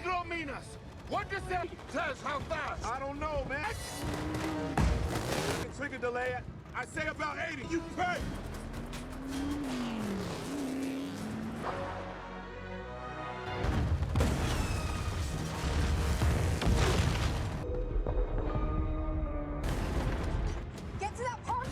Iglominas! What does that tell us how fast? I don't know, man. Trigger delay, I say about 80. You pay! Get to that pond!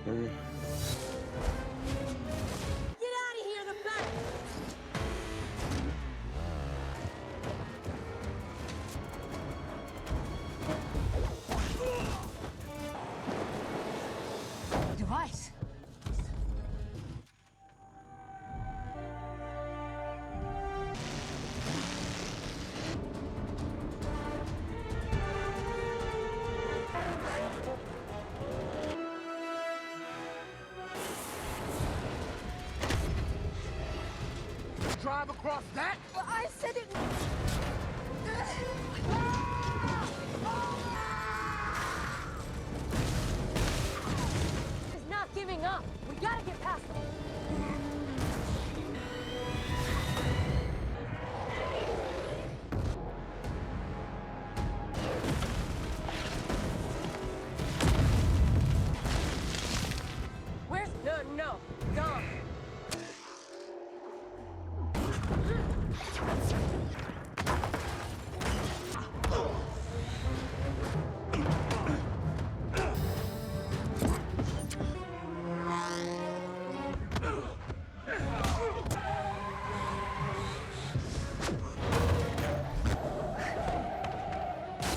Get out of here, the back! Device. Drive across that? Well, I said it. He's not giving up. We gotta get past him. Where's no, gone.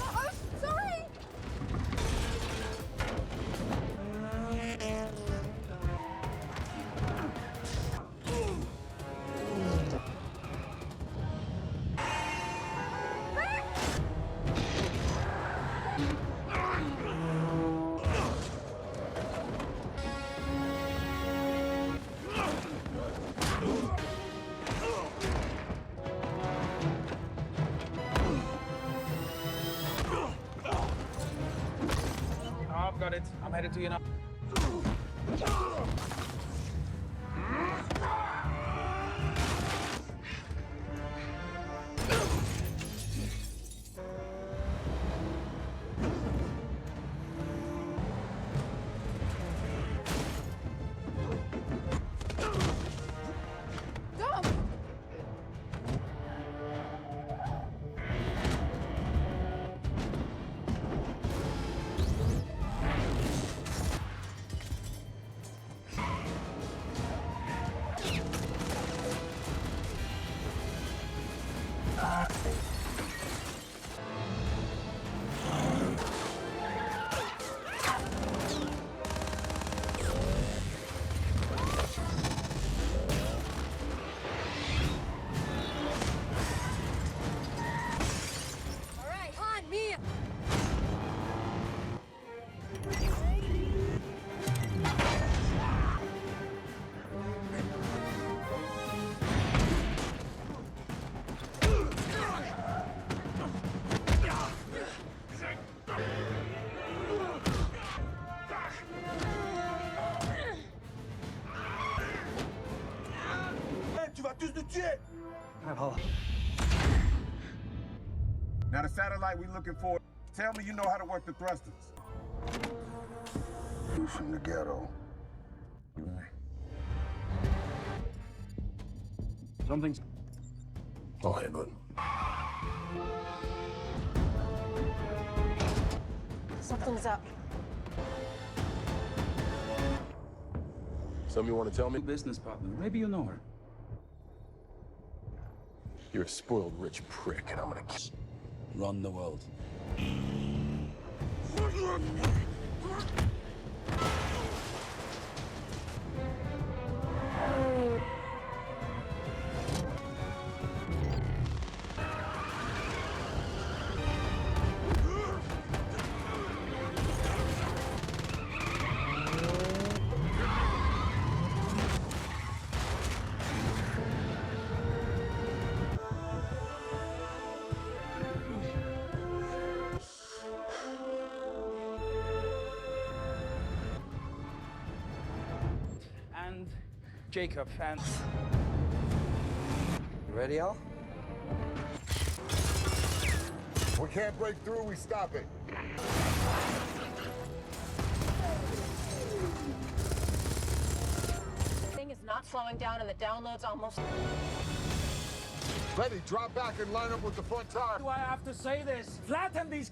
Oh, sorry. I've got it. I'm headed to you now. Dom! All right, on me! Hey, tu vas tous nous tuer! Hello. Now the satellite we looking for, tell me you know how to work the thrusters. Who's from the ghetto? Something's... Okay, good. Something's up. Something you want to tell me? Business partner. Maybe you know her. You're a spoiled rich prick, and I'm gonna Run the world. Jakob, and Ready, Al? We can't break through, we stop it. Thing is not slowing down and the download's almost... Ready, drop back and line up with the front tire. do I have to say this? Flatten these.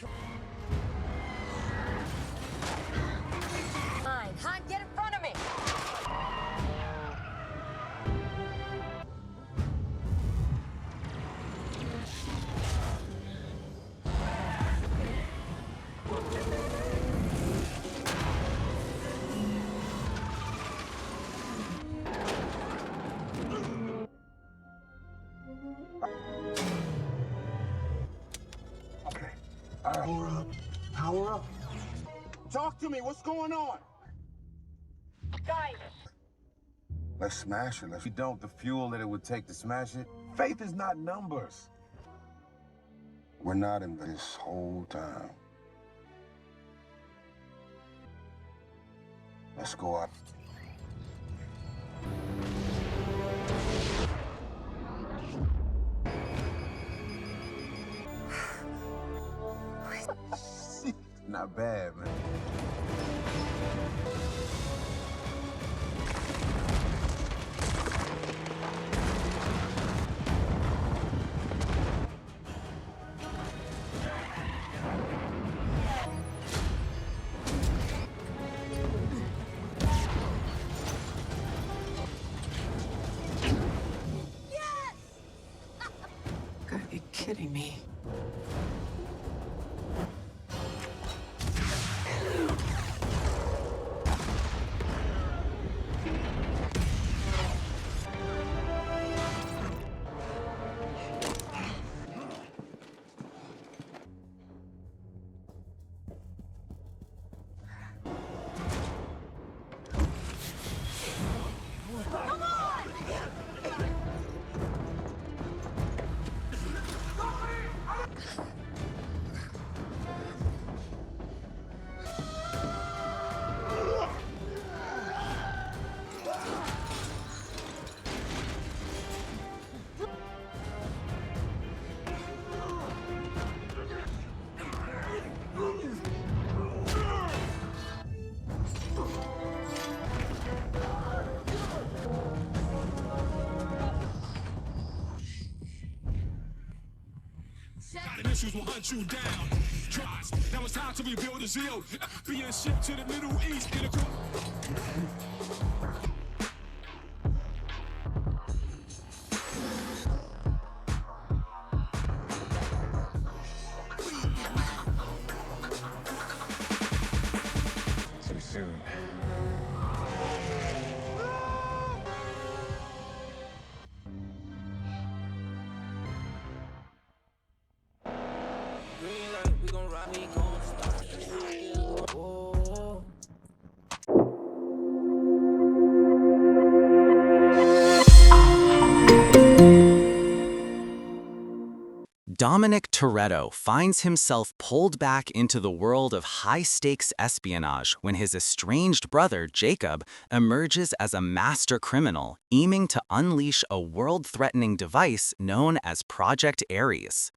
Fine. Han, get in front of me! Okay. All right. Power up. Power up. Talk to me, what's going on? Guys! Let's smash it. If we don't, the fuel that it would take to smash it. Faith is not numbers. We're not in this whole time. Let's go out. Not bad, man. Gotta be kidding me. Issues will hunt you down. Trust. Now it's time to rebuild the zeal. Being shipped to the Middle East in a Too soon. Dominic Toretto finds himself pulled back into the world of high-stakes espionage when his estranged brother, Jakob, emerges as a master criminal, aiming to unleash a world-threatening device known as Project Ares.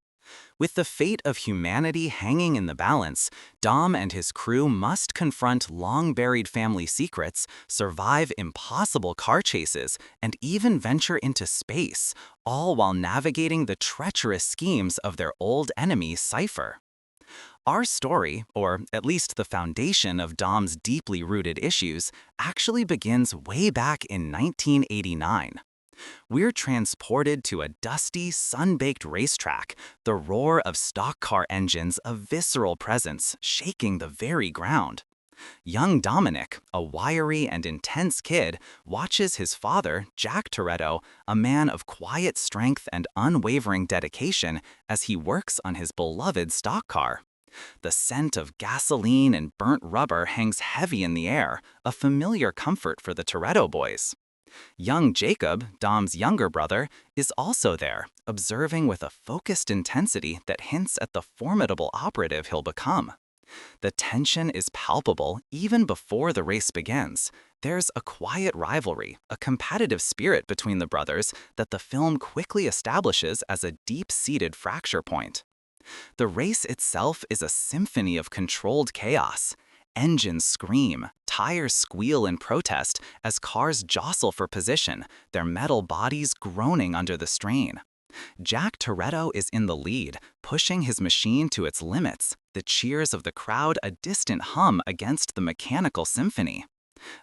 With the fate of humanity hanging in the balance, Dom and his crew must confront long-buried family secrets, survive impossible car chases, and even venture into space, all while navigating the treacherous schemes of their old enemy, Cipher. Our story, or at least the foundation of Dom's deeply rooted issues, actually begins way back in 1989. We're transported to a dusty, sun-baked racetrack, the roar of stock car engines a visceral presence shaking the very ground. Young Dominic, a wiry and intense kid, watches his father, Jack Toretto, a man of quiet strength and unwavering dedication, as he works on his beloved stock car. The scent of gasoline and burnt rubber hangs heavy in the air, a familiar comfort for the Toretto boys. Young Jakob, Dom's younger brother, is also there, observing with a focused intensity that hints at the formidable operative he'll become. The tension is palpable even before the race begins. There's a quiet rivalry, a competitive spirit between the brothers that the film quickly establishes as a deep-seated fracture point. The race itself is a symphony of controlled chaos. Engines scream, tires squeal in protest as cars jostle for position, their metal bodies groaning under the strain. Jack Toretto is in the lead, pushing his machine to its limits, the cheers of the crowd a distant hum against the mechanical symphony.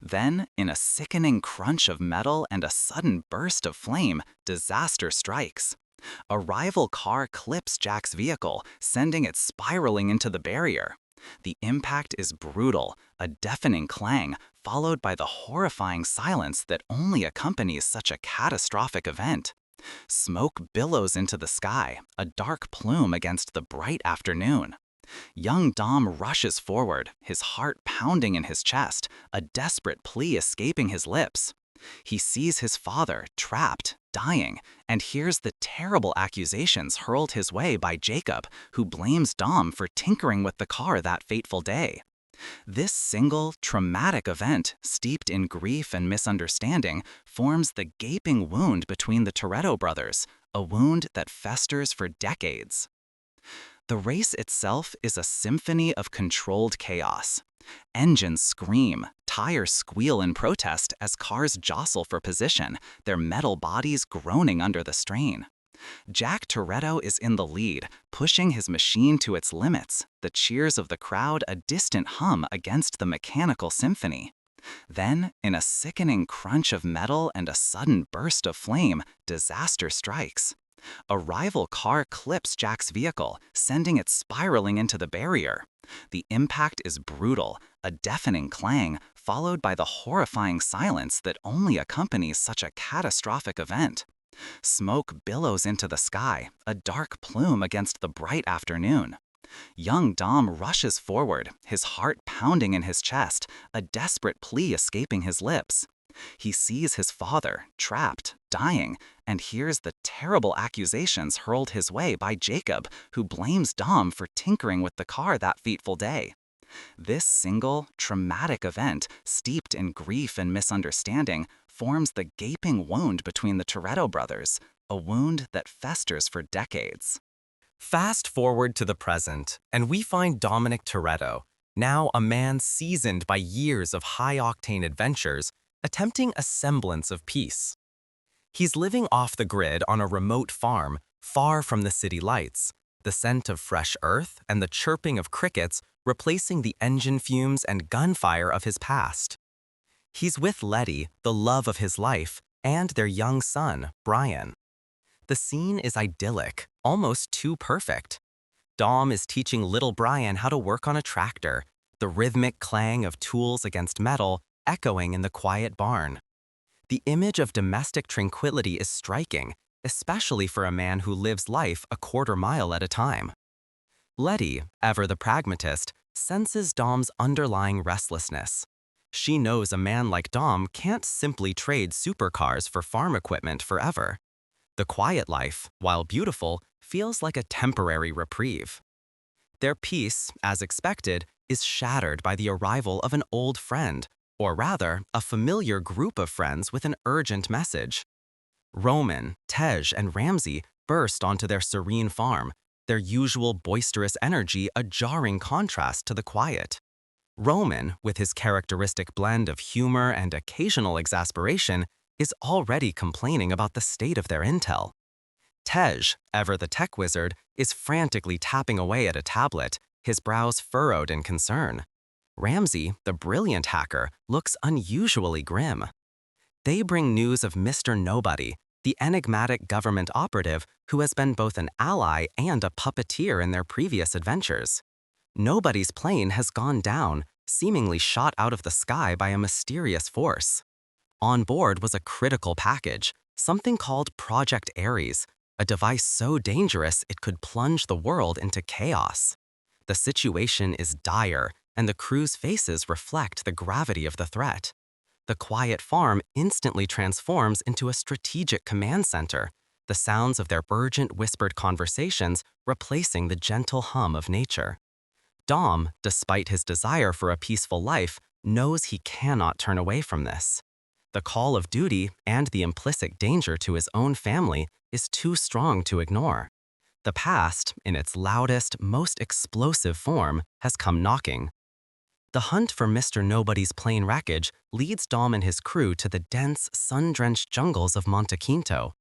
Then, in a sickening crunch of metal and a sudden burst of flame, disaster strikes. A rival car clips Jack's vehicle, sending it spiraling into the barrier. The impact is brutal, a deafening clang, followed by the horrifying silence that only accompanies such a catastrophic event. Smoke billows into the sky, a dark plume against the bright afternoon. Young Dom rushes forward, his heart pounding in his chest, a desperate plea escaping his lips. He sees his father, trapped, dying, and hears the terrible accusations hurled his way by Jakob, who blames Dom for tinkering with the car that fateful day. This single, traumatic event, steeped in grief and misunderstanding, forms the gaping wound between the Toretto brothers, a wound that festers for decades. The race itself is a symphony of controlled chaos. Engines scream, tires squeal in protest as cars jostle for position, their metal bodies groaning under the strain. Jack Toretto is in the lead, pushing his machine to its limits, the cheers of the crowd a distant hum against the mechanical symphony. Then, in a sickening crunch of metal and a sudden burst of flame, disaster strikes. A rival car clips Jack's vehicle, sending it spiraling into the barrier. The impact is brutal, a deafening clang, followed by the horrifying silence that only accompanies such a catastrophic event. Smoke billows into the sky, a dark plume against the bright afternoon. Young Dom rushes forward, his heart pounding in his chest, a desperate plea escaping his lips. He sees his father, trapped, dying, and hears the terrible accusations hurled his way by Jakob, who blames Dom for tinkering with the car that fateful day. This single, traumatic event, steeped in grief and misunderstanding, forms the gaping wound between the Toretto brothers, a wound that festers for decades. Fast forward to the present, and we find Dominic Toretto, now a man seasoned by years of high-octane adventures, attempting a semblance of peace. He's living off the grid on a remote farm, far from the city lights, the scent of fresh earth and the chirping of crickets replacing the engine fumes and gunfire of his past. He's with Letty, the love of his life, and their young son, Brian. The scene is idyllic, almost too perfect. Dom is teaching little Brian how to work on a tractor, the rhythmic clang of tools against metal echoing in the quiet barn. The image of domestic tranquility is striking, especially for a man who lives life a quarter mile at a time. Letty, ever the pragmatist, senses Dom's underlying restlessness. She knows a man like Dom can't simply trade supercars for farm equipment forever. The quiet life, while beautiful, feels like a temporary reprieve. Their peace, as expected, is shattered by the arrival of an old friend, or rather, a familiar group of friends with an urgent message. Roman, Tej, and Ramsey burst onto their serene farm, their usual boisterous energy a jarring contrast to the quiet. Roman, with his characteristic blend of humor and occasional exasperation, is already complaining about the state of their intel. Tej, ever the tech wizard, is frantically tapping away at a tablet, his brows furrowed in concern. Ramsey, the brilliant hacker, looks unusually grim. They bring news of Mr. Nobody, the enigmatic government operative who has been both an ally and a puppeteer in their previous adventures. Nobody's plane has gone down, seemingly shot out of the sky by a mysterious force. On board was a critical package, something called Project Ares, a device so dangerous it could plunge the world into chaos. The situation is dire, and the crew's faces reflect the gravity of the threat. The quiet farm instantly transforms into a strategic command center, the sounds of their urgent whispered conversations replacing the gentle hum of nature. Dom, despite his desire for a peaceful life, knows he cannot turn away from this. The call of duty and the implicit danger to his own family is too strong to ignore. The past, in its loudest, most explosive form, has come knocking. The hunt for Mr. Nobody's plane wreckage leads Dom and his crew to the dense, sun-drenched jungles of Monte Quinto.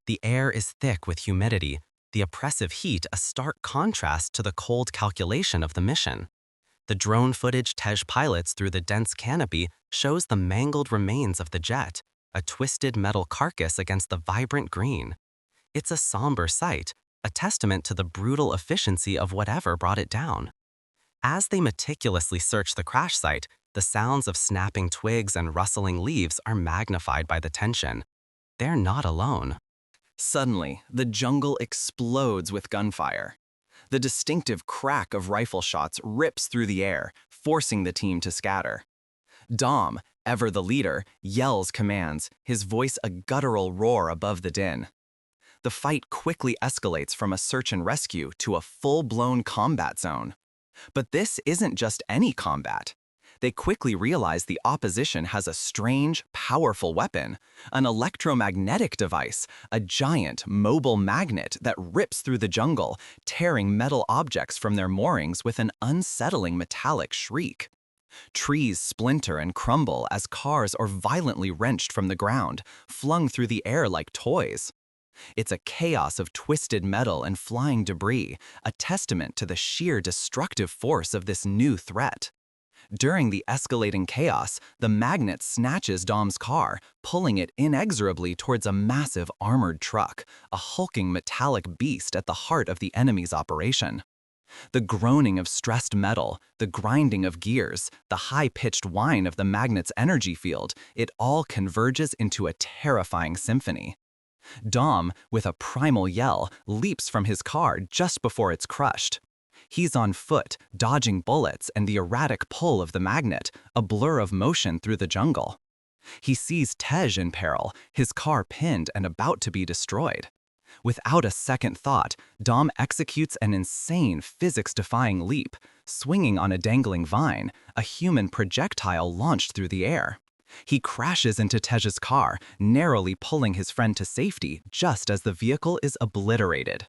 The air is thick with humidity, the oppressive heat a stark contrast to the cold calculation of the mission. The drone footage Tej pilots through the dense canopy shows the mangled remains of the jet, a twisted metal carcass against the vibrant green. It's a somber sight, a testament to the brutal efficiency of whatever brought it down. As they meticulously search the crash site, the sounds of snapping twigs and rustling leaves are magnified by the tension. They're not alone. Suddenly, the jungle explodes with gunfire. The distinctive crack of rifle shots rips through the air, forcing the team to scatter. Dom, ever the leader, yells commands, his voice a guttural roar above the din. The fight quickly escalates from a search and rescue to a full-blown combat zone. But this isn't just any combat. They quickly realize the opposition has a strange, powerful weapon, an electromagnetic device, a giant, mobile magnet that rips through the jungle, tearing metal objects from their moorings with an unsettling metallic shriek. Trees splinter and crumble as cars are violently wrenched from the ground, flung through the air like toys. It's a chaos of twisted metal and flying debris, a testament to the sheer destructive force of this new threat. During the escalating chaos, the magnet snatches Dom's car, pulling it inexorably towards a massive armored truck, a hulking metallic beast at the heart of the enemy's operation. The groaning of stressed metal, the grinding of gears, the high-pitched whine of the magnet's energy field, it all converges into a terrifying symphony. Dom, with a primal yell, leaps from his car just before it's crushed. He's on foot, dodging bullets and the erratic pull of the magnet, a blur of motion through the jungle. He sees Tej in peril, his car pinned and about to be destroyed. Without a second thought, Dom executes an insane physics-defying leap, swinging on a dangling vine, a human projectile launched through the air. He crashes into Tej's car, narrowly pulling his friend to safety just as the vehicle is obliterated.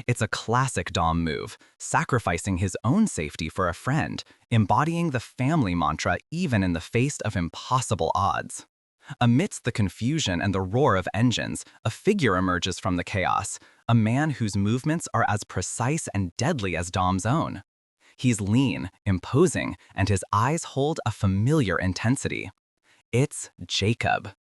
It's a classic Dom move, sacrificing his own safety for a friend, embodying the family mantra even in the face of impossible odds. Amidst the confusion and the roar of engines, a figure emerges from the chaos, a man whose movements are as precise and deadly as Dom's own. He's lean, imposing, and his eyes hold a familiar intensity. It's Jakob.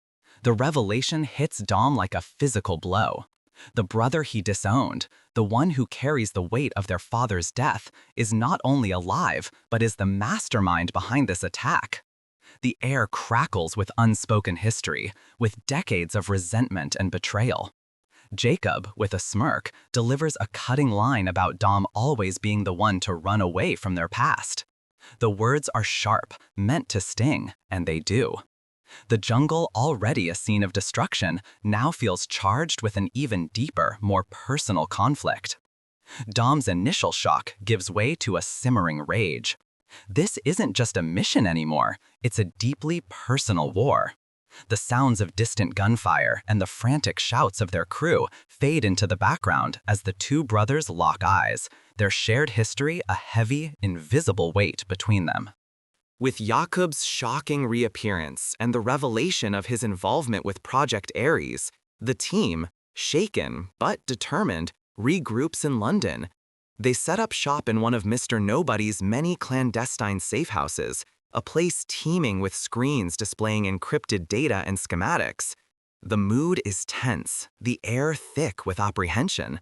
The revelation hits Dom like a physical blow. The brother he disowned, the one who carries the weight of their father's death, is not only alive, but is the mastermind behind this attack. The air crackles with unspoken history, with decades of resentment and betrayal. Jakob, with a smirk, delivers a cutting line about Dom always being the one to run away from their past. The words are sharp, meant to sting, and they do. The jungle, already a scene of destruction, now feels charged with an even deeper, more personal conflict. Dom's initial shock gives way to a simmering rage. This isn't just a mission anymore, it's a deeply personal war. The sounds of distant gunfire and the frantic shouts of their crew fade into the background as the two brothers lock eyes, their shared history a heavy, invisible weight between them. With Jakob's shocking reappearance and the revelation of his involvement with Project Ares, the team, shaken but determined, regroups in London. They set up shop in one of Mr. Nobody's many clandestine safe houses, a place teeming with screens displaying encrypted data and schematics. The mood is tense, the air thick with apprehension.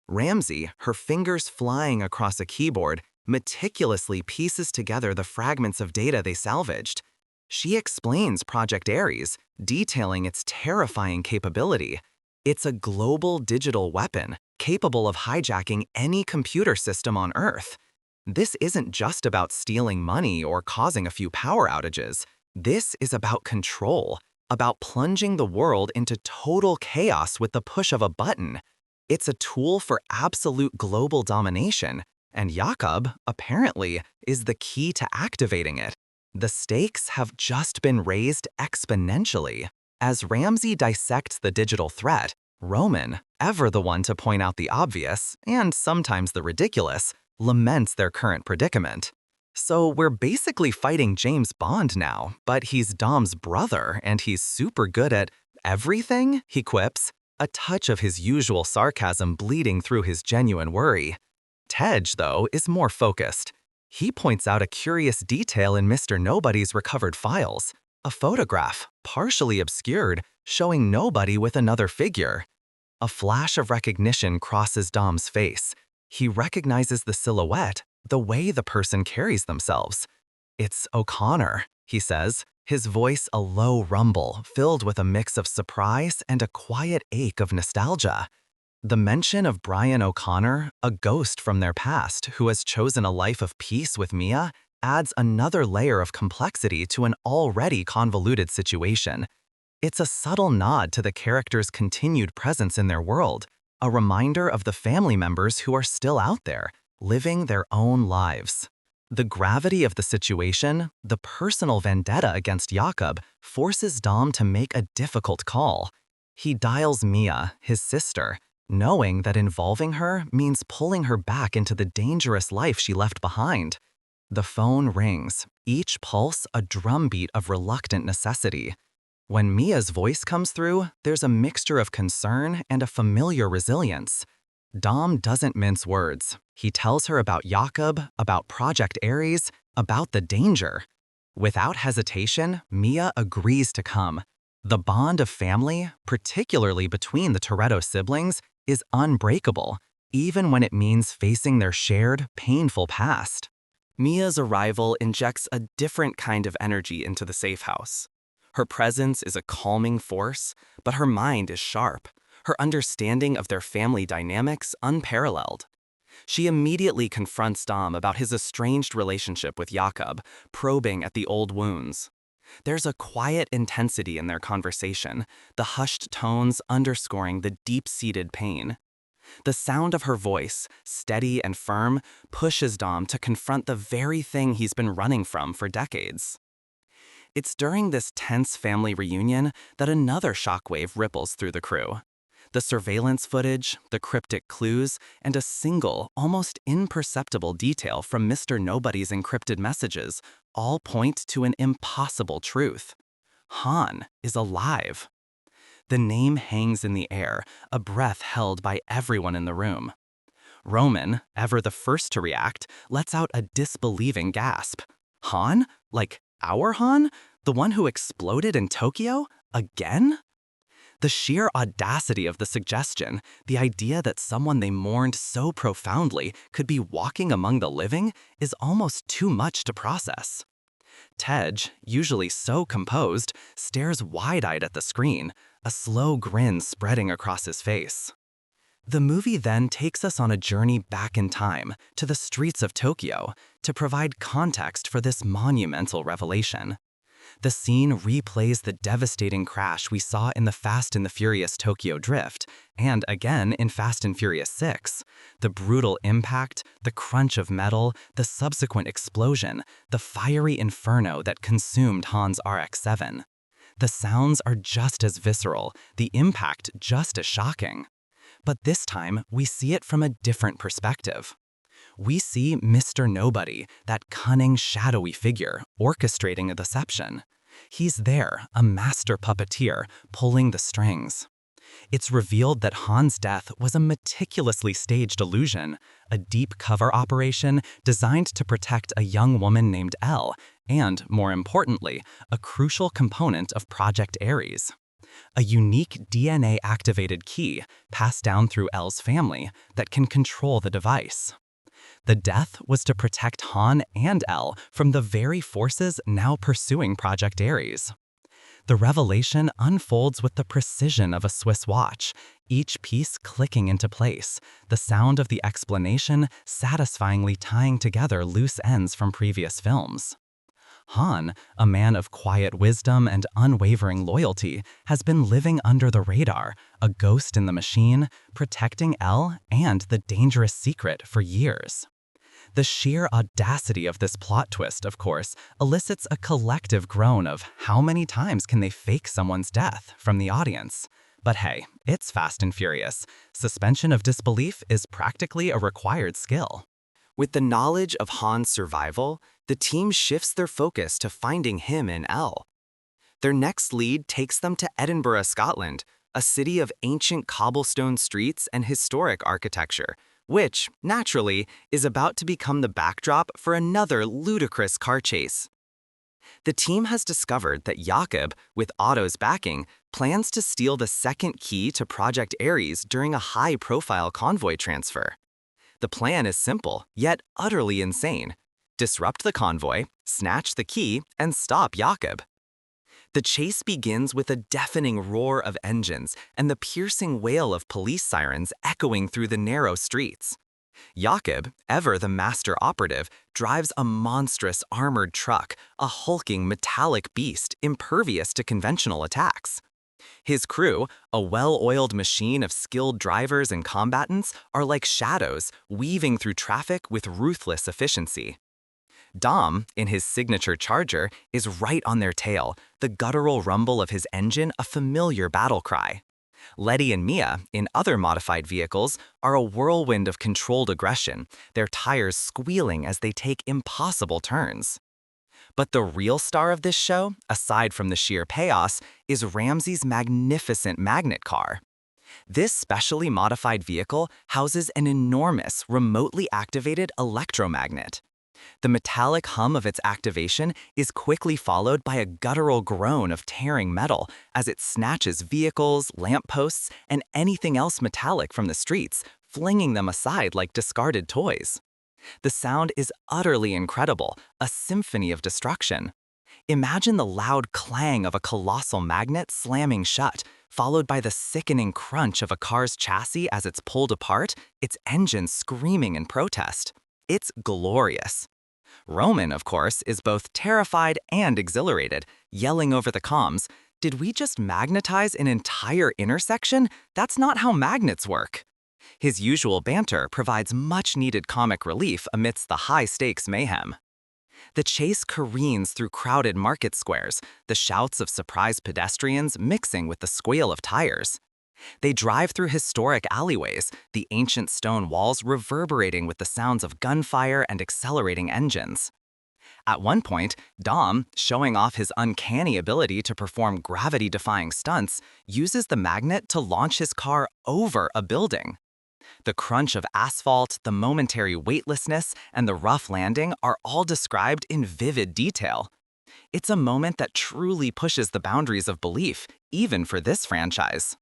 Ramsey, her fingers flying across a keyboard, meticulously pieces together the fragments of data they salvaged. She explains Project Ares, detailing its terrifying capability. It's a global digital weapon, capable of hijacking any computer system on Earth. This isn't just about stealing money or causing a few power outages. This is about control, about plunging the world into total chaos with the push of a button. It's a tool for absolute global domination, And Jakob, apparently, is the key to activating it. The stakes have just been raised exponentially. As Ramsey dissects the digital threat, Roman, ever the one to point out the obvious, and sometimes the ridiculous, laments their current predicament. So we're basically fighting James Bond now, but he's Dom's brother and he's super good at everything, he quips, a touch of his usual sarcasm bleeding through his genuine worry. Tej, though, is more focused. He points out a curious detail in Mr. Nobody's recovered files, a photograph, partially obscured, showing Nobody with another figure. A flash of recognition crosses Dom's face. He recognizes the silhouette, the way the person carries themselves. "It's O'Connor," he says, his voice a low rumble filled with a mix of surprise and a quiet ache of nostalgia. The mention of Brian O'Connor, a ghost from their past who has chosen a life of peace with Mia, adds another layer of complexity to an already convoluted situation. It's a subtle nod to the character's continued presence in their world, a reminder of the family members who are still out there, living their own lives. The gravity of the situation, the personal vendetta against Jakob, forces Dom to make a difficult call. He dials Mia, his sister, knowing that involving her means pulling her back into the dangerous life she left behind. The phone rings, each pulse a drumbeat of reluctant necessity. When Mia's voice comes through, there's a mixture of concern and a familiar resilience. Dom doesn't mince words. He tells her about Jakob, about Project Ares, about the danger. Without hesitation, Mia agrees to come. The bond of family, particularly between the Toretto siblings, is unbreakable, even when it means facing their shared, painful past. Mia's arrival injects a different kind of energy into the safe house. Her presence is a calming force, but her mind is sharp, her understanding of their family dynamics unparalleled. She immediately confronts Dom about his estranged relationship with Jakob, probing at the old wounds. There's a quiet intensity in their conversation, the hushed tones underscoring the deep-seated pain. The sound of her voice, steady and firm, pushes Dom to confront the very thing he's been running from for decades. It's during this tense family reunion that another shockwave ripples through the crew. The surveillance footage, the cryptic clues, and a single, almost imperceptible detail from Mr. Nobody's encrypted messages all point to an impossible truth. Han is alive. The name hangs in the air, a breath held by everyone in the room. Roman, ever the first to react, lets out a disbelieving gasp. Han? Like our Han? The one who exploded in Tokyo? Again? The sheer audacity of the suggestion, the idea that someone they mourned so profoundly could be walking among the living, is almost too much to process. Tej, usually so composed, stares wide-eyed at the screen, a slow grin spreading across his face. The movie then takes us on a journey back in time, to the streets of Tokyo, to provide context for this monumental revelation. The scene replays the devastating crash we saw in the Fast and the Furious Tokyo Drift, and again in Fast and Furious 6. The brutal impact, the crunch of metal, the subsequent explosion, the fiery inferno that consumed Han's RX-7. The sounds are just as visceral, the impact just as shocking. But this time, we see it from a different perspective. We see Mr. Nobody, that cunning, shadowy figure, orchestrating a deception. He's there, a master puppeteer, pulling the strings. It's revealed that Han's death was a meticulously staged illusion, a deep cover operation designed to protect a young woman named Elle, and, more importantly, a crucial component of Project Ares. A unique DNA-activated key passed down through Elle's family that can control the device. The death was to protect Han and Elle from the very forces now pursuing Project Ares. The revelation unfolds with the precision of a Swiss watch, each piece clicking into place, the sound of the explanation satisfyingly tying together loose ends from previous films. Han, a man of quiet wisdom and unwavering loyalty, has been living under the radar, a ghost in the machine, protecting Elle and the dangerous secret for years. The sheer audacity of this plot twist, of course, elicits a collective groan of how many times can they fake someone's death from the audience. But hey, it's Fast and Furious. Suspension of disbelief is practically a required skill. With the knowledge of Han's survival, the team shifts their focus to finding him in Elle. Their next lead takes them to Edinburgh, Scotland, a city of ancient cobblestone streets and historic architecture, which, naturally, is about to become the backdrop for another ludicrous car chase. The team has discovered that Jakob, with Otto's backing, plans to steal the second key to Project Ares during a high-profile convoy transfer. The plan is simple, yet utterly insane. Disrupt the convoy, snatch the key, and stop Jakob. The chase begins with a deafening roar of engines and the piercing wail of police sirens echoing through the narrow streets. Jakob, ever the master operative, drives a monstrous armored truck, a hulking metallic beast impervious to conventional attacks. His crew, a well-oiled machine of skilled drivers and combatants, are like shadows, weaving through traffic with ruthless efficiency. Dom, in his signature Charger, is right on their tail, the guttural rumble of his engine a familiar battle cry. Letty and Mia, in other modified vehicles, are a whirlwind of controlled aggression, their tires squealing as they take impossible turns. But the real star of this show, aside from the sheer chaos, is Ramsey's magnificent magnet car. This specially modified vehicle houses an enormous, remotely activated electromagnet. The metallic hum of its activation is quickly followed by a guttural groan of tearing metal as it snatches vehicles, lampposts, and anything else metallic from the streets, flinging them aside like discarded toys. The sound is utterly incredible, a symphony of destruction. Imagine the loud clang of a colossal magnet slamming shut, followed by the sickening crunch of a car's chassis as it's pulled apart, its engine screaming in protest. It's glorious. Roman, of course, is both terrified and exhilarated, yelling over the comms, "Did we just magnetize an entire intersection? That's not how magnets work." His usual banter provides much-needed comic relief amidst the high-stakes mayhem. The chase careens through crowded market squares, the shouts of surprised pedestrians mixing with the squeal of tires. They drive through historic alleyways, the ancient stone walls reverberating with the sounds of gunfire and accelerating engines. At one point, Dom, showing off his uncanny ability to perform gravity-defying stunts, uses the magnet to launch his car over a building. The crunch of asphalt, the momentary weightlessness, and the rough landing are all described in vivid detail. It's a moment that truly pushes the boundaries of belief, even for this franchise.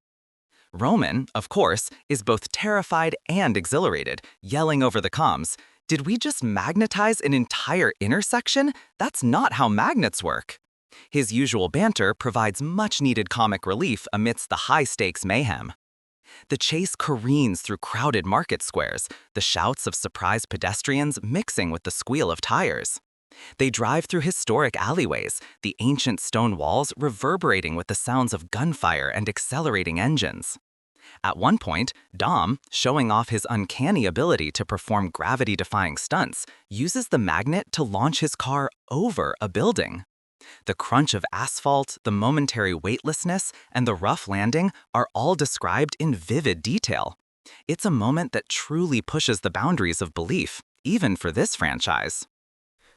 Roman, of course, is both terrified and exhilarated, yelling over the comms, "Did we just magnetize an entire intersection? That's not how magnets work." His usual banter provides much-needed comic relief amidst the high-stakes mayhem. The chase careens through crowded market squares, the shouts of surprised pedestrians mixing with the squeal of tires. They drive through historic alleyways, the ancient stone walls reverberating with the sounds of gunfire and accelerating engines. At one point, Dom, showing off his uncanny ability to perform gravity-defying stunts, uses the magnet to launch his car over a building. The crunch of asphalt, the momentary weightlessness, and the rough landing are all described in vivid detail. It's a moment that truly pushes the boundaries of belief, even for this franchise.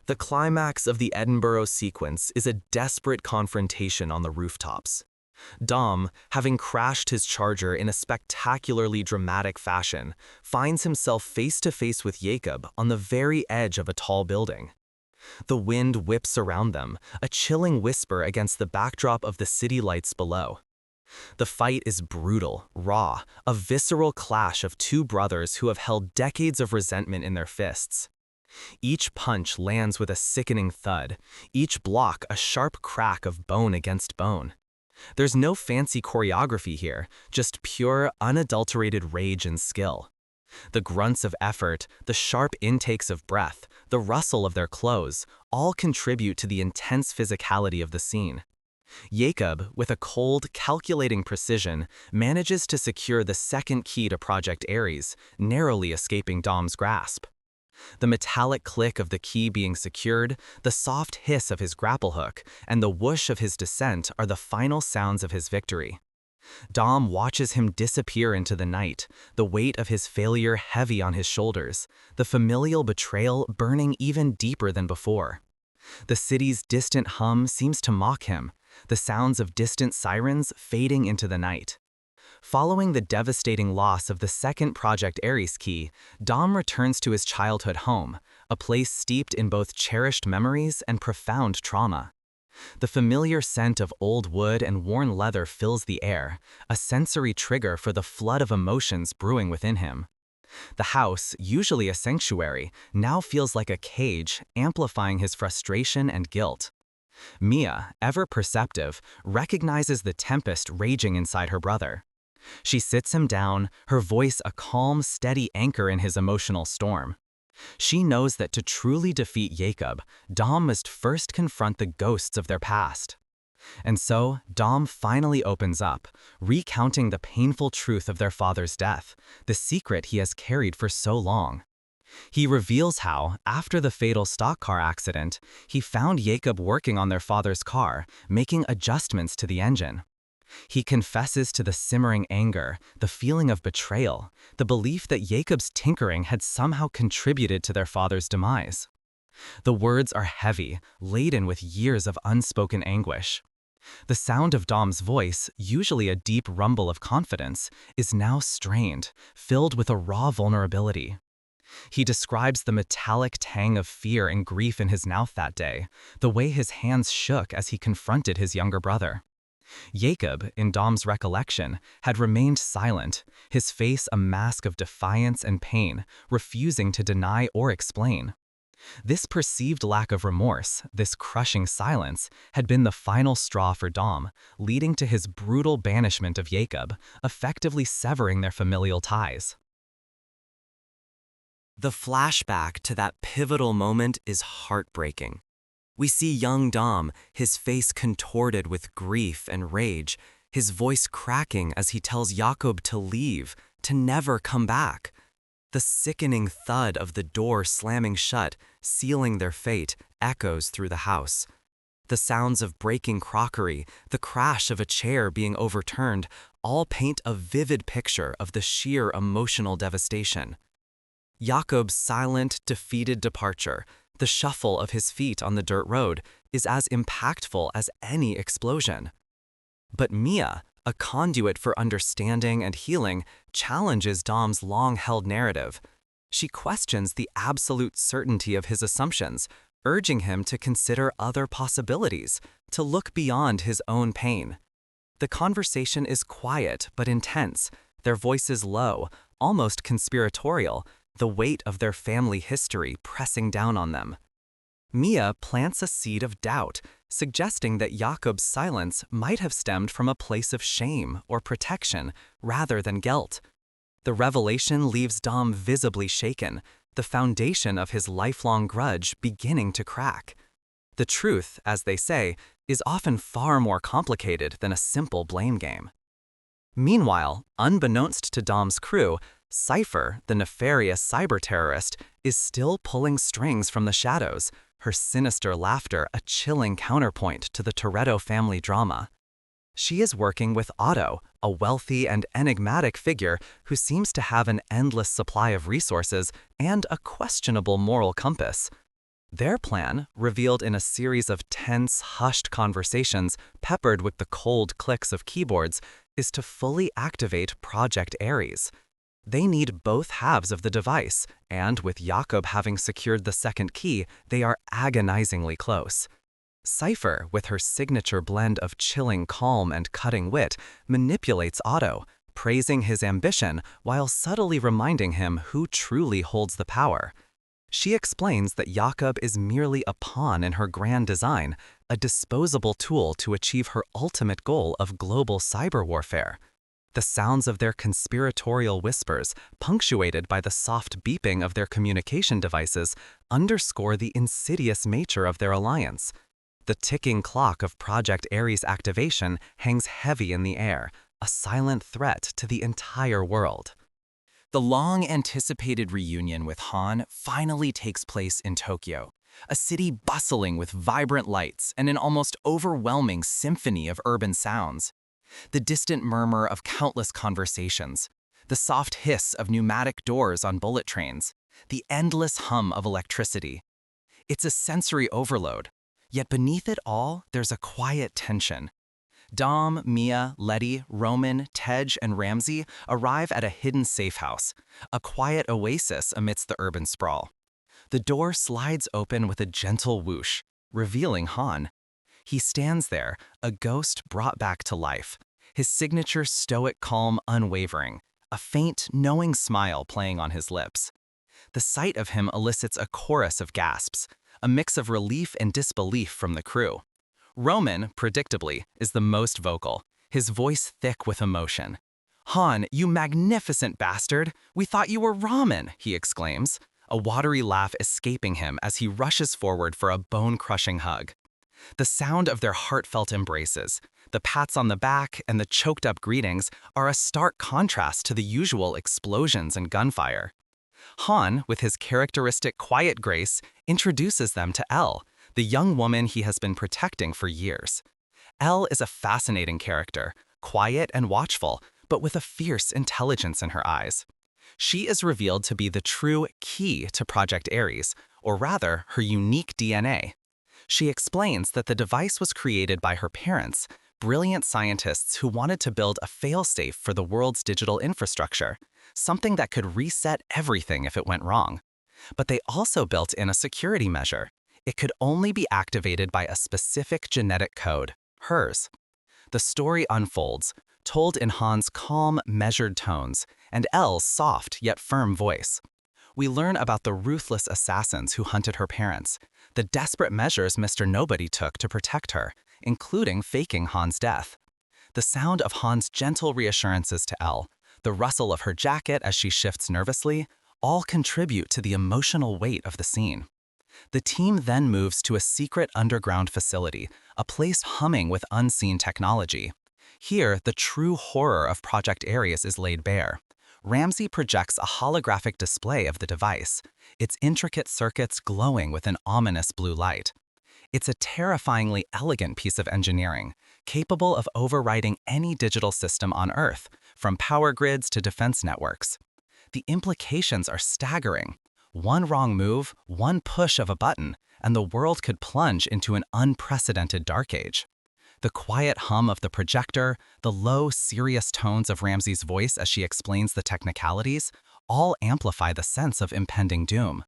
The climax of the Edinburgh sequence is a desperate confrontation on the rooftops. Dom, having crashed his Charger in a spectacularly dramatic fashion, finds himself face-to-face with Jakob on the very edge of a tall building. The wind whips around them, a chilling whisper against the backdrop of the city lights below. The fight is brutal, raw, a visceral clash of two brothers who have held decades of resentment in their fists. Each punch lands with a sickening thud, each block a sharp crack of bone against bone. There's no fancy choreography here, just pure, unadulterated rage and skill. The grunts of effort, the sharp intakes of breath, the rustle of their clothes, all contribute to the intense physicality of the scene. Jakob, with a cold, calculating precision, manages to secure the second key to Project Ares, narrowly escaping Dom's grasp. The metallic click of the key being secured, the soft hiss of his grapple hook, and the whoosh of his descent are the final sounds of his victory. Dom watches him disappear into the night, the weight of his failure heavy on his shoulders, the familial betrayal burning even deeper than before. The city's distant hum seems to mock him, the sounds of distant sirens fading into the night. Following the devastating loss of the second Project Ares key, Dom returns to his childhood home, a place steeped in both cherished memories and profound trauma. The familiar scent of old wood and worn leather fills the air, a sensory trigger for the flood of emotions brewing within him. The house, usually a sanctuary, now feels like a cage, amplifying his frustration and guilt. Mia, ever perceptive, recognizes the tempest raging inside her brother. She sits him down, her voice a calm, steady anchor in his emotional storm. She knows that to truly defeat Jakob, Dom must first confront the ghosts of their past. And so, Dom finally opens up, recounting the painful truth of their father's death, the secret he has carried for so long. He reveals how, after the fatal stock car accident, he found Jakob working on their father's car, making adjustments to the engine. He confesses to the simmering anger, the feeling of betrayal, the belief that Jakob's tinkering had somehow contributed to their father's demise. The words are heavy, laden with years of unspoken anguish. The sound of Dom's voice, usually a deep rumble of confidence, is now strained, filled with a raw vulnerability. He describes the metallic tang of fear and grief in his mouth that day, the way his hands shook as he confronted his younger brother. Jakob, in Dom's recollection, had remained silent, his face a mask of defiance and pain, refusing to deny or explain. This perceived lack of remorse, this crushing silence, had been the final straw for Dom, leading to his brutal banishment of Jakob, effectively severing their familial ties. The flashback to that pivotal moment is heartbreaking. We see young Dom, his face contorted with grief and rage, his voice cracking as he tells Jakob to leave, to never come back. The sickening thud of the door slamming shut, sealing their fate, echoes through the house. The sounds of breaking crockery, the crash of a chair being overturned, all paint a vivid picture of the sheer emotional devastation. Jakob's silent, defeated departure, the shuffle of his feet on the dirt road, is as impactful as any explosion. But Mia, a conduit for understanding and healing, challenges Dom's long-held narrative. She questions the absolute certainty of his assumptions, urging him to consider other possibilities, to look beyond his own pain. The conversation is quiet but intense, their voices low, almost conspiratorial, the weight of their family history pressing down on them. Mia plants a seed of doubt, suggesting that Jakob's silence might have stemmed from a place of shame or protection rather than guilt. The revelation leaves Dom visibly shaken, the foundation of his lifelong grudge beginning to crack. The truth, as they say, is often far more complicated than a simple blame game. Meanwhile, unbeknownst to Dom's crew, Cipher, the nefarious cyberterrorist, is still pulling strings from the shadows, her sinister laughter a chilling counterpoint to the Toretto family drama. She is working with Otto, a wealthy and enigmatic figure who seems to have an endless supply of resources and a questionable moral compass. Their plan, revealed in a series of tense, hushed conversations peppered with the cold clicks of keyboards, is to fully activate Project Ares. They need both halves of the device, and with Jakob having secured the second key, they are agonizingly close. Cipher, with her signature blend of chilling calm and cutting wit, manipulates Otto, praising his ambition while subtly reminding him who truly holds the power. She explains that Jakob is merely a pawn in her grand design, a disposable tool to achieve her ultimate goal of global cyber warfare. The sounds of their conspiratorial whispers, punctuated by the soft beeping of their communication devices, underscore the insidious nature of their alliance. The ticking clock of Project Ares activation hangs heavy in the air, a silent threat to the entire world. The long-anticipated reunion with Han finally takes place in Tokyo, a city bustling with vibrant lights and an almost overwhelming symphony of urban sounds. The distant murmur of countless conversations, the soft hiss of pneumatic doors on bullet trains, the endless hum of electricity. It's a sensory overload, yet beneath it all, there's a quiet tension. Dom, Mia, Letty, Roman, Tej, and Ramsey arrive at a hidden safe house, a quiet oasis amidst the urban sprawl. The door slides open with a gentle whoosh, revealing Han. He stands there, a ghost brought back to life, his signature stoic calm unwavering, a faint, knowing smile playing on his lips. The sight of him elicits a chorus of gasps, a mix of relief and disbelief from the crew. Roman, predictably, is the most vocal, his voice thick with emotion. "Han, you magnificent bastard! We thought you were ramen!" he exclaims, a watery laugh escaping him as he rushes forward for a bone-crushing hug. The sound of their heartfelt embraces, the pats on the back, and the choked-up greetings are a stark contrast to the usual explosions and gunfire. Han, with his characteristic quiet grace, introduces them to Elle, the young woman he has been protecting for years. Elle is a fascinating character, quiet and watchful, but with a fierce intelligence in her eyes. She is revealed to be the true key to Project Ares, or rather, her unique DNA. She explains that the device was created by her parents, brilliant scientists who wanted to build a failsafe for the world's digital infrastructure, something that could reset everything if it went wrong. But they also built in a security measure. It could only be activated by a specific genetic code, hers. The story unfolds, told in Han's calm, measured tones, and Elle's soft yet firm voice. We learn about the ruthless assassins who hunted her parents, the desperate measures Mr. Nobody took to protect her, including faking Han's death. The sound of Han's gentle reassurances to Elle, the rustle of her jacket as she shifts nervously, all contribute to the emotional weight of the scene. The team then moves to a secret underground facility, a place humming with unseen technology. Here, the true horror of Project Ares is laid bare. Ramsey projects a holographic display of the device, its intricate circuits glowing with an ominous blue light. It's a terrifyingly elegant piece of engineering, capable of overriding any digital system on Earth, from power grids to defense networks. The implications are staggering. One wrong move, one push of a button, and the world could plunge into an unprecedented dark age. The quiet hum of the projector, the low, serious tones of Ramsey's voice as she explains the technicalities, all amplify the sense of impending doom.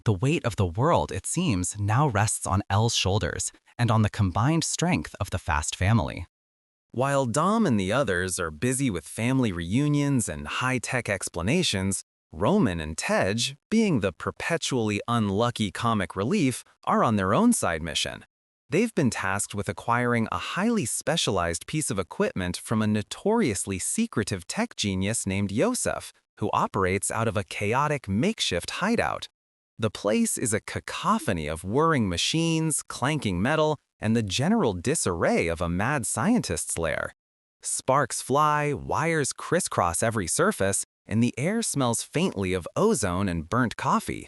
The weight of the world, it seems, now rests on Elle's shoulders and on the combined strength of the Fast family. While Dom and the others are busy with family reunions and high-tech explanations, Roman and Tej, being the perpetually unlucky comic relief, are on their own side mission. They've been tasked with acquiring a highly specialized piece of equipment from a notoriously secretive tech genius named Yosef, who operates out of a chaotic makeshift hideout. The place is a cacophony of whirring machines, clanking metal, and the general disarray of a mad scientist's lair. Sparks fly, wires crisscross every surface, and the air smells faintly of ozone and burnt coffee.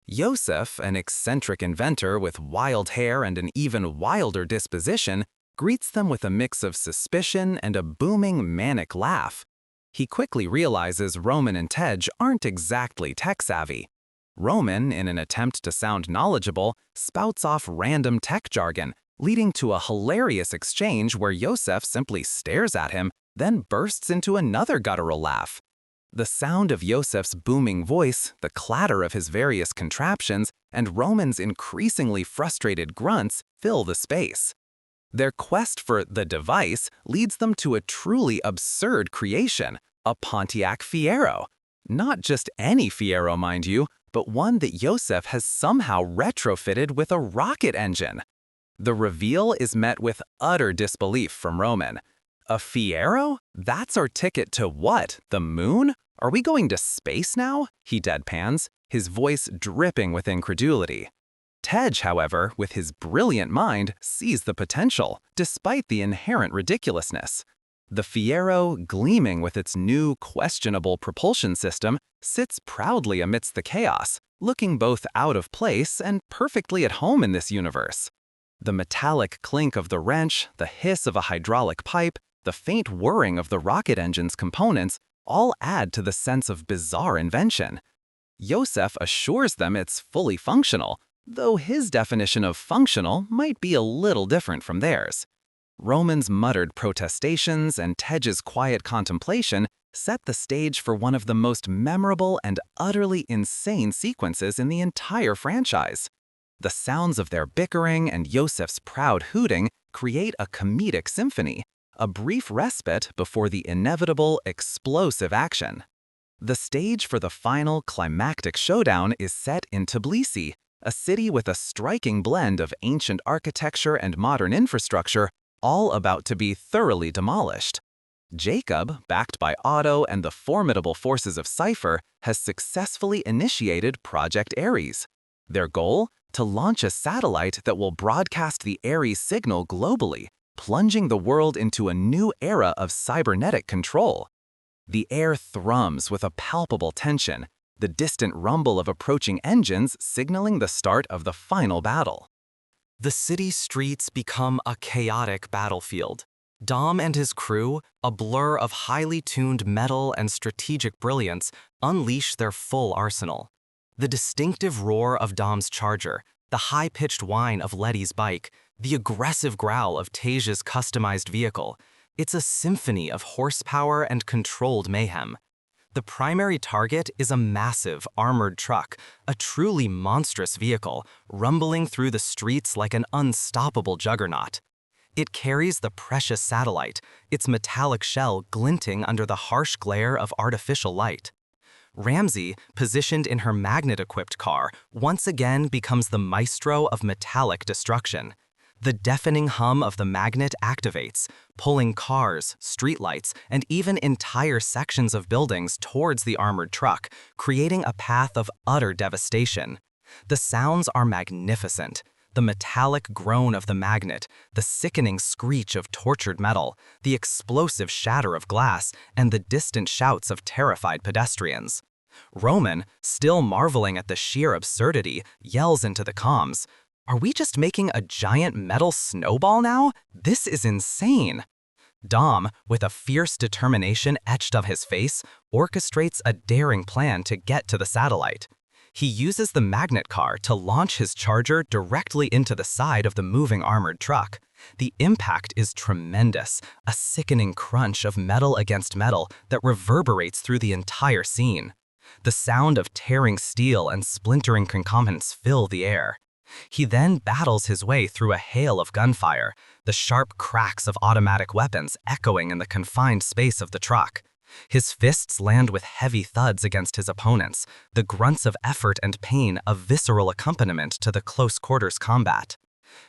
Yosef, an eccentric inventor with wild hair and an even wilder disposition, greets them with a mix of suspicion and a booming, manic laugh. He quickly realizes Roman and Tej aren't exactly tech-savvy. Roman, in an attempt to sound knowledgeable, spouts off random tech jargon, leading to a hilarious exchange where Yosef simply stares at him, then bursts into another guttural laugh. The sound of Yosef's booming voice, the clatter of his various contraptions, and Roman's increasingly frustrated grunts fill the space. Their quest for the device leads them to a truly absurd creation, a Pontiac Fiero. Not just any Fiero, mind you, but one that Yosef has somehow retrofitted with a rocket engine. The reveal is met with utter disbelief from Roman. A Fiero? That's our ticket to what? The moon? Are we going to space now? He deadpans, his voice dripping with incredulity. Tej, however, with his brilliant mind, sees the potential, despite the inherent ridiculousness. The Fiero, gleaming with its new, questionable propulsion system, sits proudly amidst the chaos, looking both out of place and perfectly at home in this universe. The metallic clink of the wrench, the hiss of a hydraulic pipe, the faint whirring of the rocket engine's components all add to the sense of bizarre invention. Yosef assures them it's fully functional, though his definition of functional might be a little different from theirs. Roman's muttered protestations and Tej's quiet contemplation set the stage for one of the most memorable and utterly insane sequences in the entire franchise. The sounds of their bickering and Yosef's proud hooting create a comedic symphony, a brief respite before the inevitable, explosive action. The stage for the final climactic showdown is set in Tbilisi, a city with a striking blend of ancient architecture and modern infrastructure, all about to be thoroughly demolished. Jakob, backed by Otto and the formidable forces of Cipher, has successfully initiated Project Ares. Their goal? To launch a satellite that will broadcast the Ares signal globally, plunging the world into a new era of cybernetic control. The air thrums with a palpable tension, the distant rumble of approaching engines signaling the start of the final battle. The city streets become a chaotic battlefield. Dom and his crew, a blur of highly tuned metal and strategic brilliance, unleash their full arsenal. The distinctive roar of Dom's charger, the high-pitched whine of Letty's bike, the aggressive growl of Tej's customized vehicle. It's a symphony of horsepower and controlled mayhem. The primary target is a massive, armored truck, a truly monstrous vehicle, rumbling through the streets like an unstoppable juggernaut. It carries the precious satellite, its metallic shell glinting under the harsh glare of artificial light. Ramsey, positioned in her magnet-equipped car, once again becomes the maestro of metallic destruction. The deafening hum of the magnet activates, pulling cars, streetlights, and even entire sections of buildings towards the armored truck, creating a path of utter devastation. The sounds are magnificent. The metallic groan of the magnet, the sickening screech of tortured metal, the explosive shatter of glass, and the distant shouts of terrified pedestrians. Roman, still marveling at the sheer absurdity, yells into the comms, "Are we just making a giant metal snowball now? This is insane!" Dom, with a fierce determination etched on his face, orchestrates a daring plan to get to the satellite. He uses the magnet car to launch his charger directly into the side of the moving armored truck. The impact is tremendous, a sickening crunch of metal against metal that reverberates through the entire scene. The sound of tearing steel and splintering concomitants fill the air. He then battles his way through a hail of gunfire, the sharp cracks of automatic weapons echoing in the confined space of the truck. His fists land with heavy thuds against his opponents, the grunts of effort and pain a visceral accompaniment to the close-quarters combat.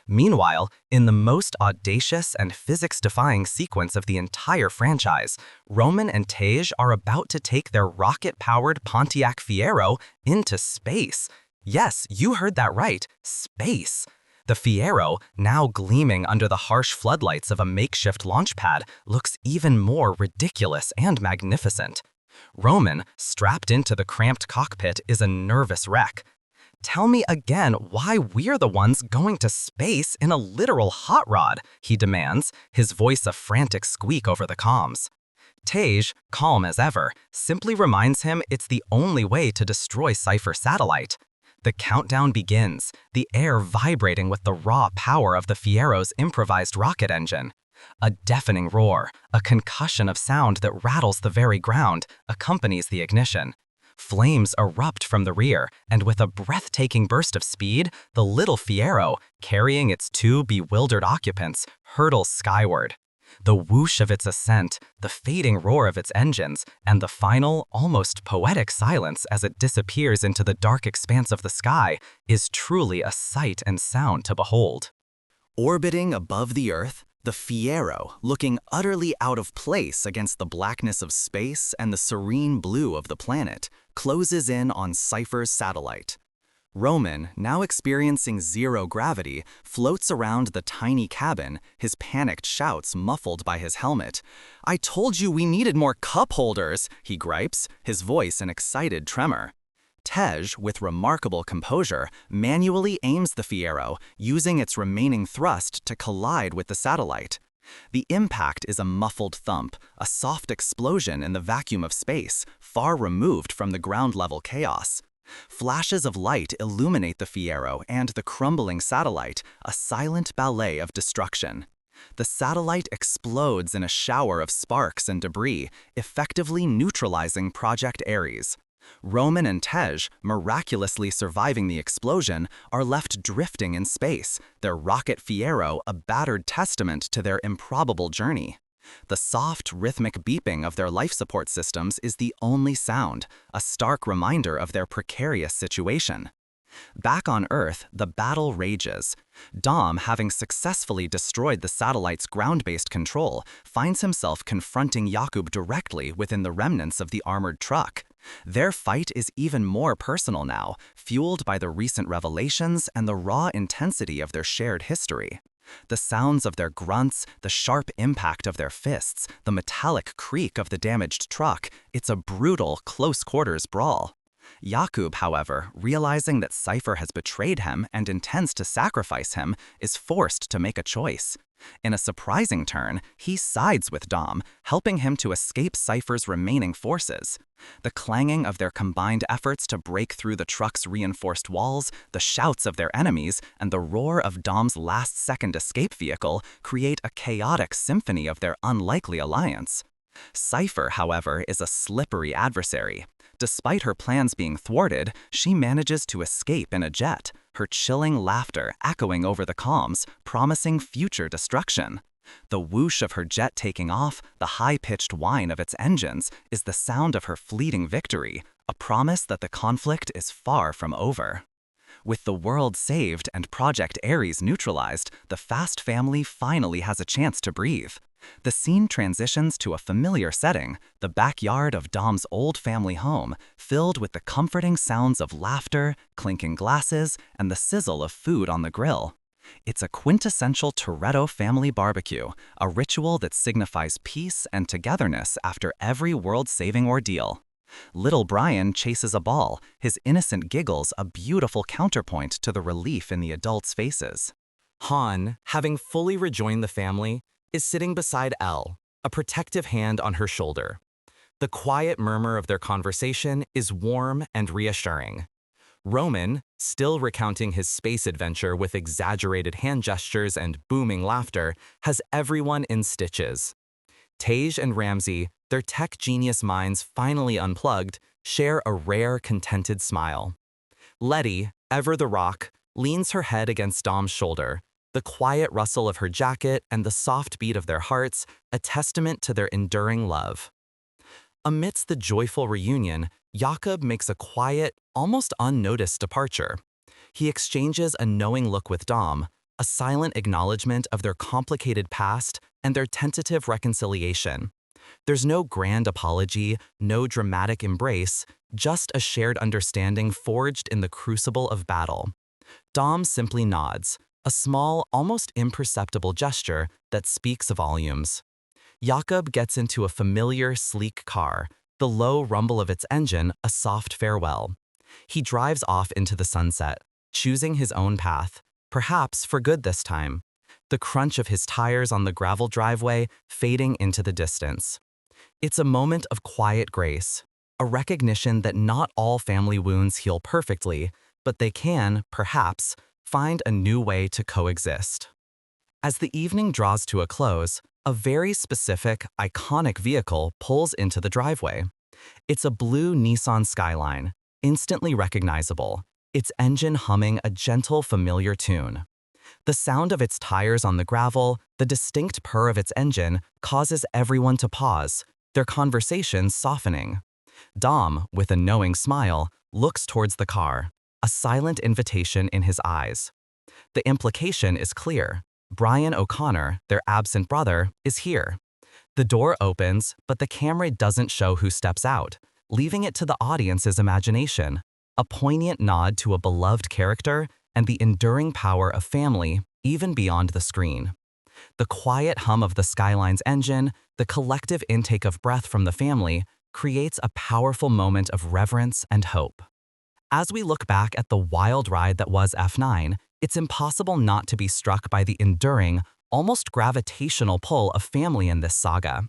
Meanwhile, in the most audacious and physics-defying sequence of the entire franchise, Roman and Tej are about to take their rocket-powered Pontiac Fiero into space. Yes, you heard that right, space. The Fiero, now gleaming under the harsh floodlights of a makeshift launch pad, looks even more ridiculous and magnificent. Roman, strapped into the cramped cockpit, is a nervous wreck. "Tell me again why we're the ones going to space in a literal hot rod," he demands, his voice a frantic squeak over the comms. Tej, calm as ever, simply reminds him it's the only way to destroy Cipher satellite. The countdown begins, the air vibrating with the raw power of the Fiero's improvised rocket engine. A deafening roar, a concussion of sound that rattles the very ground, accompanies the ignition. Flames erupt from the rear, and with a breathtaking burst of speed, the little Fiero, carrying its two bewildered occupants, hurtles skyward. The whoosh of its ascent, the fading roar of its engines, and the final, almost poetic silence as it disappears into the dark expanse of the sky is truly a sight and sound to behold. Orbiting above the Earth, the Fiero, looking utterly out of place against the blackness of space and the serene blue of the planet, closes in on Cipher's satellite. Roman, now experiencing zero gravity, floats around the tiny cabin, his panicked shouts muffled by his helmet. "I told you we needed more cup holders," he gripes, his voice an excited tremor. Tej, with remarkable composure, manually aims the Fiero, using its remaining thrust to collide with the satellite. The impact is a muffled thump, a soft explosion in the vacuum of space, far removed from the ground-level chaos. Flashes of light illuminate the Fiero and the crumbling satellite, a silent ballet of destruction. The satellite explodes in a shower of sparks and debris, effectively neutralizing Project Ares. Roman and Tej, miraculously surviving the explosion, are left drifting in space, their rocket Fiero a battered testament to their improbable journey. The soft, rhythmic beeping of their life support systems is the only sound, a stark reminder of their precarious situation. Back on Earth, the battle rages. Dom, having successfully destroyed the satellite's ground-based control, finds himself confronting Jakob directly within the remnants of the armored truck. Their fight is even more personal now, fueled by the recent revelations and the raw intensity of their shared history. The sounds of their grunts, the sharp impact of their fists, the metallic creak of the damaged truck, it's a brutal, close-quarters brawl. Jakob, however, realizing that Cipher has betrayed him and intends to sacrifice him, is forced to make a choice. In a surprising turn, he sides with Dom, helping him to escape Cipher's remaining forces. The clanging of their combined efforts to break through the truck's reinforced walls, the shouts of their enemies, and the roar of Dom's last-second escape vehicle create a chaotic symphony of their unlikely alliance. Cipher, however, is a slippery adversary. Despite her plans being thwarted, she manages to escape in a jet, her chilling laughter echoing over the comms, promising future destruction. The whoosh of her jet taking off, the high-pitched whine of its engines, is the sound of her fleeting victory, a promise that the conflict is far from over. With the world saved and Project Ares neutralized, the Fast family finally has a chance to breathe. The scene transitions to a familiar setting, the backyard of Dom's old family home, filled with the comforting sounds of laughter, clinking glasses, and the sizzle of food on the grill. It's a quintessential Toretto family barbecue, a ritual that signifies peace and togetherness after every world-saving ordeal. Little Brian chases a ball, his innocent giggles a beautiful counterpoint to the relief in the adults' faces. Han, having fully rejoined the family, is sitting beside Elle, a protective hand on her shoulder. The quiet murmur of their conversation is warm and reassuring. Roman, still recounting his space adventure with exaggerated hand gestures and booming laughter, has everyone in stitches. Tej and Ramsey, their tech genius minds finally unplugged, share a rare, contented smile. Letty, ever the rock, leans her head against Dom's shoulder, the quiet rustle of her jacket and the soft beat of their hearts, a testament to their enduring love. Amidst the joyful reunion, Jakob makes a quiet, almost unnoticed departure. He exchanges a knowing look with Dom, a silent acknowledgement of their complicated past and their tentative reconciliation. There's no grand apology, no dramatic embrace, just a shared understanding forged in the crucible of battle. Dom simply nods, a small, almost imperceptible gesture that speaks volumes. Jakob gets into a familiar, sleek car, the low rumble of its engine a soft farewell. He drives off into the sunset, choosing his own path, perhaps for good this time, the crunch of his tires on the gravel driveway fading into the distance. It's a moment of quiet grace, a recognition that not all family wounds heal perfectly, but they can, perhaps, find a new way to coexist. As the evening draws to a close, a very specific, iconic vehicle pulls into the driveway. It's a blue Nissan Skyline, instantly recognizable, its engine humming a gentle, familiar tune. The sound of its tires on the gravel, the distinct purr of its engine, causes everyone to pause, their conversations softening. Dom, with a knowing smile, looks towards the car, a silent invitation in his eyes. The implication is clear. Brian O'Connor, their absent brother, is here. The door opens, but the camera doesn't show who steps out, leaving it to the audience's imagination. a poignant nod to a beloved character and the enduring power of family even beyond the screen. The quiet hum of the Skyline's engine, the collective intake of breath from the family, creates a powerful moment of reverence and hope. As we look back at the wild ride that was F9, it's impossible not to be struck by the enduring, almost gravitational pull of family in this saga.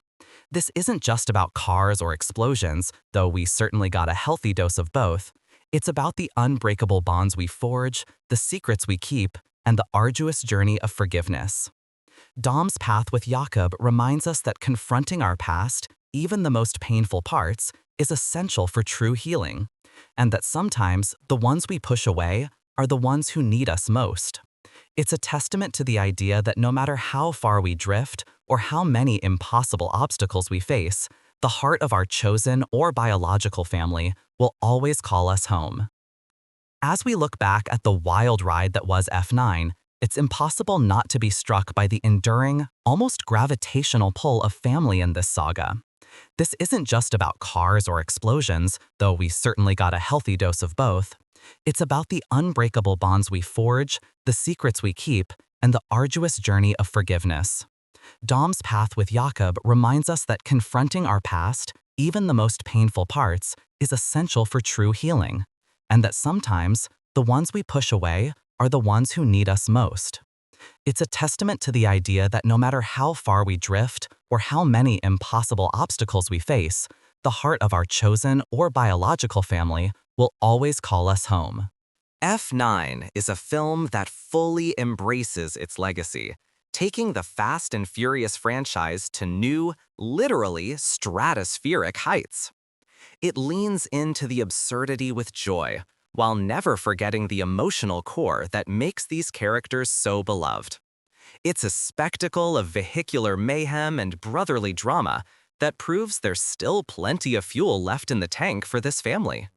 This isn't just about cars or explosions, though we certainly got a healthy dose of both. It's about the unbreakable bonds we forge, the secrets we keep, and the arduous journey of forgiveness. Dom's path with Jakob reminds us that confronting our past, even the most painful parts, is essential for true healing, and that sometimes the ones we push away are the ones who need us most. It's a testament to the idea that no matter how far we drift or how many impossible obstacles we face, the heart of our chosen or biological family will always call us home. As we look back at the wild ride that was F9, it's impossible not to be struck by the enduring, almost gravitational pull of family in this saga. This isn't just about cars or explosions, though we certainly got a healthy dose of both. It's about the unbreakable bonds we forge, the secrets we keep, and the arduous journey of forgiveness. Dom's path with Jakob reminds us that confronting our past, even the most painful parts, is essential for true healing, and that sometimes the ones we push away are the ones who need us most. It's a testament to the idea that no matter how far we drift or how many impossible obstacles we face, the heart of our chosen or biological family will always call us home. F9 is a film that fully embraces its legacy, taking the Fast and Furious franchise to new, literally stratospheric heights. It leans into the absurdity with joy, while never forgetting the emotional core that makes these characters so beloved. It's a spectacle of vehicular mayhem and brotherly drama that proves there's still plenty of fuel left in the tank for this family.